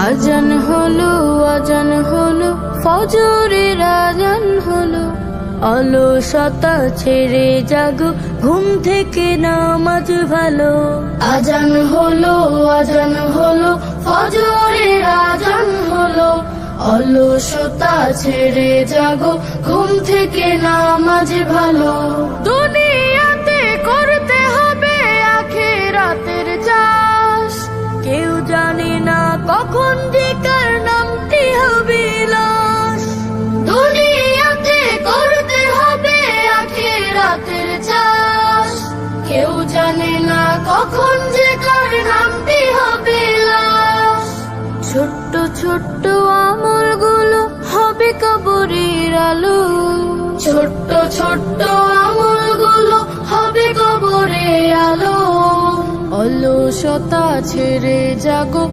আজান হলো, আজান হলো, ফজরের আজান হলো। অলসতা ছেড়ে জাগো, ঘুম থেকে নামাজ ভালো। আজান হলো, আজান হলো, ফজরের আজান হলো। অলসতা ছেড়ে জাগো, ঘুম থেকে নামাজ ভালো। দুনিয়াতে করতে হবে আখিরাতের চাষ, কেউ জানে না কখন যে কার নামটি হবে লাশ। দুনিয়াতে করতে হবে আখিরাতের চাষ, কেউ জানে না কখন যে কার নামটি হবে লাশ। ছোট্ট ছোট্ট আমলগুলো হবে কবরের আলো। ছোট্ট ছোট্ট আমলগুলো হবে কবরের আলো। অলসতা ছেড়ে জাগো।